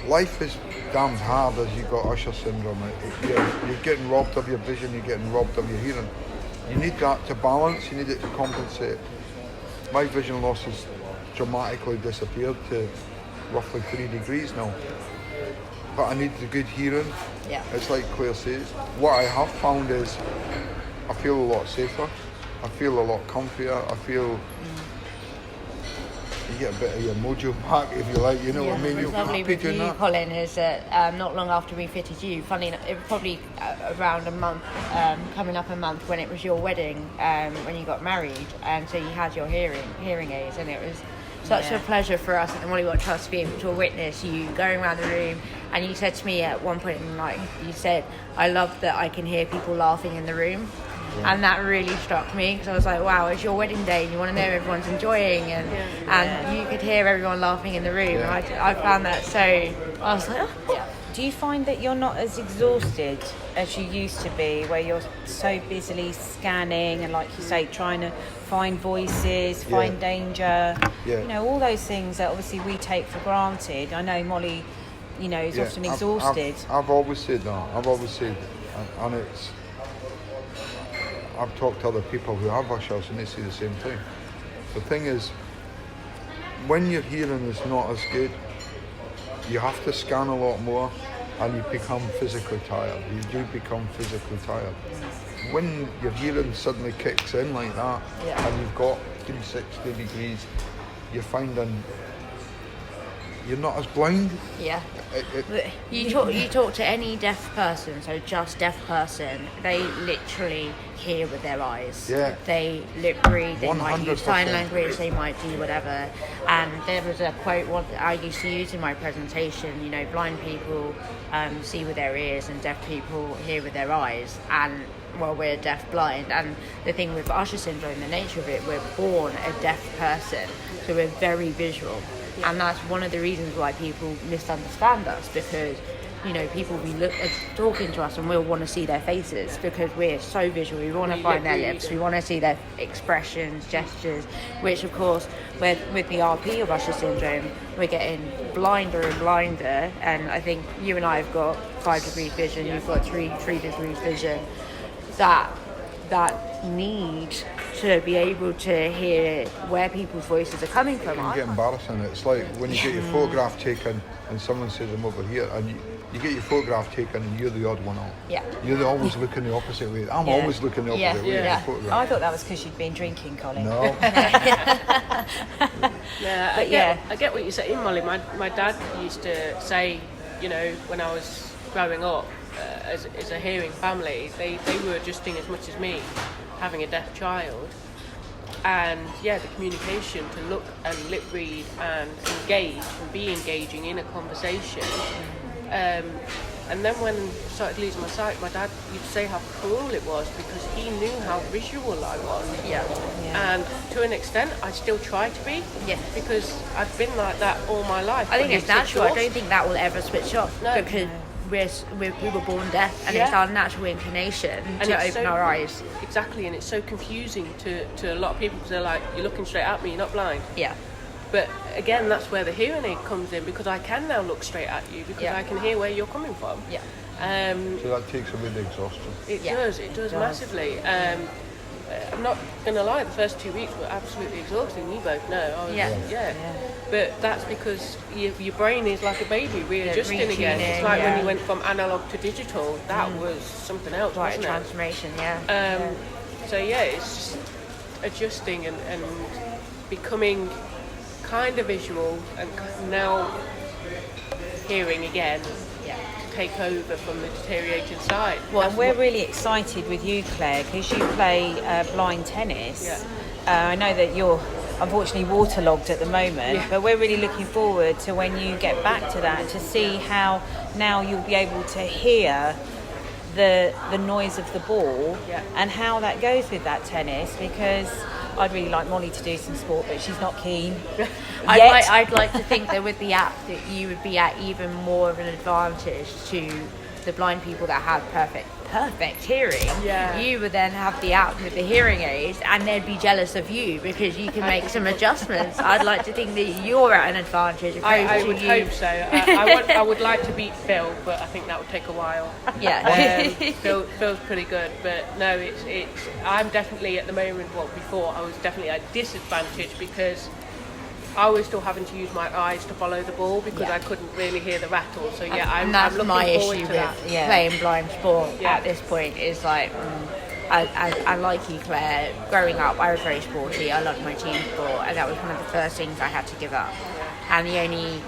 life is damned hard as you got Usher syndrome. You're getting robbed of your vision, you're getting robbed of your hearing. You need that to balance, you need it to compensate. My vision loss has dramatically disappeared to roughly 3 degrees now. But I need the good hearing. Yeah. It's like Claire says. What I have found is I feel a lot safer. I feel a lot comfier. I feel you get a bit of your mojo back, if you like, you know what I mean? What's lovely with you, Colin, is that not long after we fitted you, funny enough, it was probably around a month, coming up a month when it was your wedding, when you got married, and so you had your hearing aids, and it was such a pleasure for us at the Molly Watch Trust to be able to witness you going around the room. And you said to me at one point in the night, you said, "I love that I can hear people laughing in the room." Yeah. And that really struck me, because I was like, wow, it's your wedding day and you want to know everyone's enjoying, and you could hear everyone laughing in the room. And I found that so, I was like, oh. Do you find that you're not as exhausted as you used to be, where you're so busily scanning and, like you say, trying to find voices, find danger, you know, all those things that obviously we take for granted? I know Molly, you know, is often exhausted. I've always said that. And it's... I've talked to other people who have Ushers and they say the same thing. The thing is, when your hearing is not as good, you have to scan a lot more and you become physically tired. You do become physically tired. When your hearing suddenly kicks in like that and you've got 360 degrees, you're finding you're not as blind. Yeah. You talk to any deaf person, so just deaf person, they literally hear with their eyes. Yeah. They lip read, they 100%. Might use sign language, they might do whatever. And there was a quote I used to use in my presentation, you know, blind people see with their ears and deaf people hear with their eyes. And well, we're deaf blind, and the thing with Usher syndrome, the nature of it, we're born a deaf person, so we're very visual. And that's one of the reasons why people misunderstand us, because, you know, people will be talking to us and we'll want to see their faces because we're so visual. We want to find their lips, we want to see their expressions, gestures, which of course with the RP of Usher syndrome, we're getting blinder and blinder. And I think you and I have got 5 degrees vision, you've got 3 degrees vision. That need to be able to hear where people's voices are coming from. It can get embarrassing. It's like when you get your photograph taken and someone says, "I'm over here," and you get your photograph taken and you're the odd one out. Yeah. You're always looking the opposite way. I'm always looking the opposite way in the photograph. I thought that was because you'd been drinking, Colin. No. I get what you're saying, Molly. My dad used to say, you know, when I was growing up, as a hearing family, they were adjusting as much as me, having a deaf child. And the communication to look and lip read and engage and be engaging in a conversation. And then when I started losing my sight, my dad used to say how cruel it was because he knew how visual I was. And to an extent, I still try to be. Because I've been like that all my life. I think it's natural. I don't think that will ever switch off. No. Because we were born deaf, and it's our natural inclination to open our eyes. Exactly, and it's so confusing to a lot of people because they're like, "You're looking straight at me, you're not blind." Yeah. But again, that's where the hearing aid comes in, because I can now look straight at you because I can hear where you're coming from. Yeah. So that takes away the exhaustion. It does massively. I'm not going to lie, the first 2 weeks were absolutely exhausting. You both know. I was, But that's because your brain is like a baby readjusting again. It's like when you went from analog to digital, that was something else, wasn't it? Transformation, So it's just adjusting and becoming kind of visual and now hearing again. Take over from the deteriorating side. And we're really excited with you, Claire, because you play blind tennis. I know that you're unfortunately waterlogged at the moment, but we're really looking forward to when you get back to that, to see how now you'll be able to hear the noise of the ball and how that goes with that tennis, because I'd really like Molly to do some sport, but she's not keen. I'd like to think that with the app that you would be at even more of an advantage to the blind people that have perfect hearing. Yeah. You would then have the app with the hearing aids, and they'd be jealous of you because you can make some adjustments. I'd like to think that you're at an advantage. I would hope so. I would like to beat Phil, but I think that would take a while. Yeah. Phil's pretty good, but no, it's. I'm definitely at the moment. Well, before I was definitely at disadvantage because I was still having to use my eyes to follow the ball because I couldn't really hear the rattle. So I'm that's looking my forward issue to with that. playing blind sport at this point. Is like, I like you, Claire. Growing up, I was very sporty. I loved my team sport, and that was one of the first things I had to give up. And the only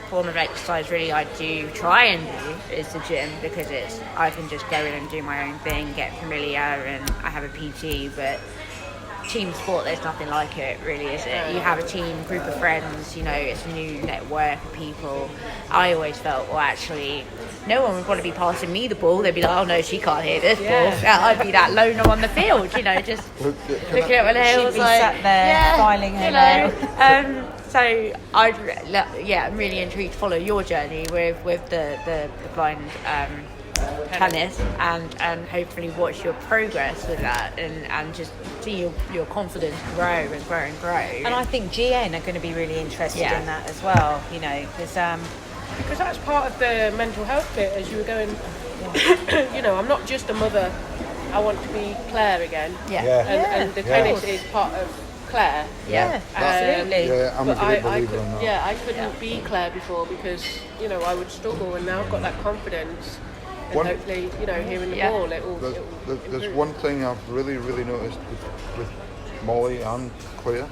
form of exercise really I do try and do is the gym because I can just go in and do my own thing, get familiar, and I have a PT, but team sport, there's nothing like it, really, is it? You have a team, group of friends, it's a new network of people. I always felt, well, actually, no one would want to be passing me the ball. They'd be like, oh no, she can't hit this ball. I'd be that loner on the field, just looking at my nails. She'd be sat there filing her nail. So I'm really intrigued to follow your journey with the blind tennis and hopefully watch your progress with that and just see your confidence grow and grow and grow. And I think GN are going to be really interested in that as well, because that's part of the mental health bit as you were going. I'm not just a mother. I want to be Claire again. And the tennis is part of Claire. Absolutely. I'm a great believer in that. Yeah, I couldn't be Claire before because I would struggle, and now I've got that confidence. And hopefully, hearing the ball, there's one thing I've really, really noticed with Molly and Claire,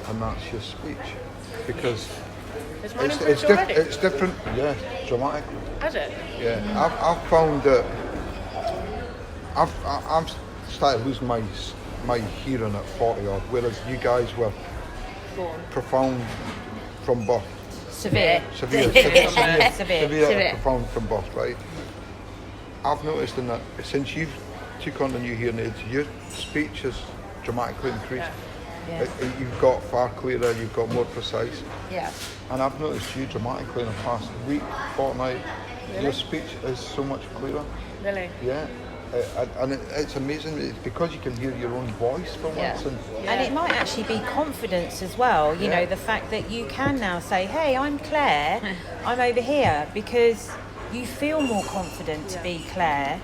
and that's your speech, because it's different, dramatically. Has it? Yeah, I've found that I've started losing my hearing at 40 odd, whereas you guys were profound from birth. Severe Profound from birth, right? I've noticed in that since you've took on the new hearing aids, your speech has dramatically increased. You've got far clearer, you've got more precise. Yeah. And I've noticed you dramatically in the past week, fortnight. Really? Your speech is so much clearer. Really? Yeah. And it's amazing. It's because you can hear your own voice for once. And it might actually be confidence as well. You know, the fact that you can now say, hey, I'm Claire, I'm over here, because you feel more confident to be Claire,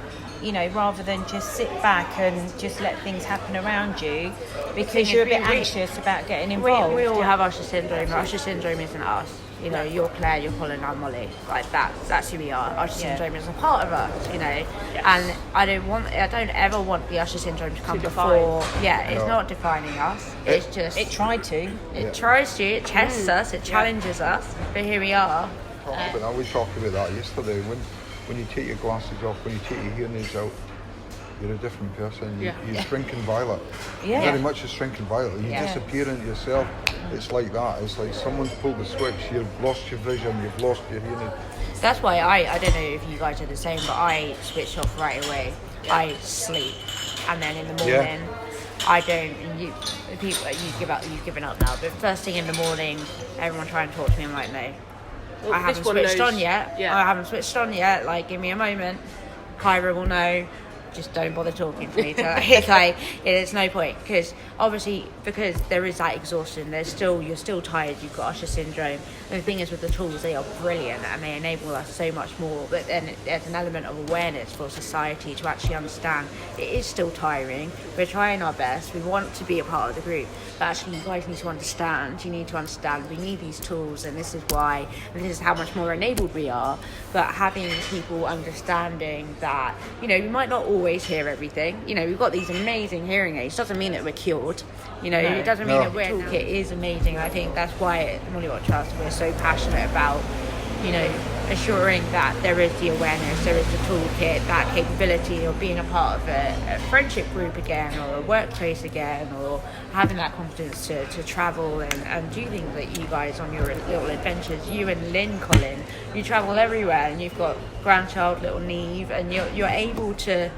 rather than just sit back and just let things happen around you because you're a bit anxious about getting involved. We all have Usher syndrome. Usher syndrome isn't us. You're Claire, you're Colin, I'm Molly. Like that's who we are. Usher syndrome is a part of us, And I don't ever want the Usher syndrome to come before. It's not defining us. It's just it tried to. It tries to. It tests us. It challenges us. But here we are. We talked about that yesterday. When you take your glasses off, when you take your hearing aids out, you're a different person. You're shrinking violet. Very much a shrinking violet. You disappear into yourself. It's like that. It's like someone's pulled the switch. You've lost your vision. You've lost your hearing. That's why I don't know if you guys are the same, but I switch off right away. I sleep, and then in the morning, I don't. You've given up now. But first thing in the morning, everyone try and talk to me. I'm like, no. Well, I haven't switched on yet. I haven't switched on yet. Like, give me a moment. Kyra will know. Just don't bother talking to me. It's no point because there is that exhaustion. You're still tired. You've got Usher syndrome. And the thing is with the tools, they are brilliant and they enable us so much more. But then there's an element of awareness for society to actually understand it is still tiring. We're trying our best. We want to be a part of the group, but actually you guys need to understand. You need to understand we need these tools, and this is why. And this is how much more enabled we are. But having people understanding that we might not always hear everything. We've got these amazing hearing aids. Doesn't mean that we're cured. It doesn't mean that we're toolkit is amazing. I think that's why at the Molly Watch Trust we're so passionate about, assuring that there is the awareness, there is the toolkit, that capability of being a part of a friendship group again, or a workplace again, or having that confidence to travel and do things that you guys on your little adventures. You and Lynn, Colin, you travel everywhere, and you've got grandchild, little Neve, and you're able to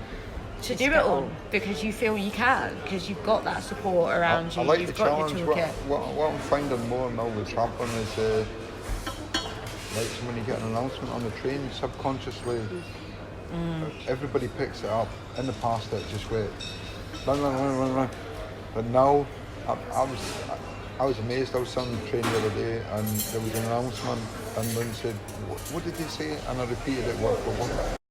do it all because you feel you can, because you've got that support around you. I like you've the got challenge. your toolkit. What I'm finding more and more with travelling is like when you get an announcement on the train, subconsciously Everybody picks it up. In the past, it just went run. But now, I was amazed. I was on the train the other day, and there was an announcement, and one said, "What did they say?" And I repeated it word for word.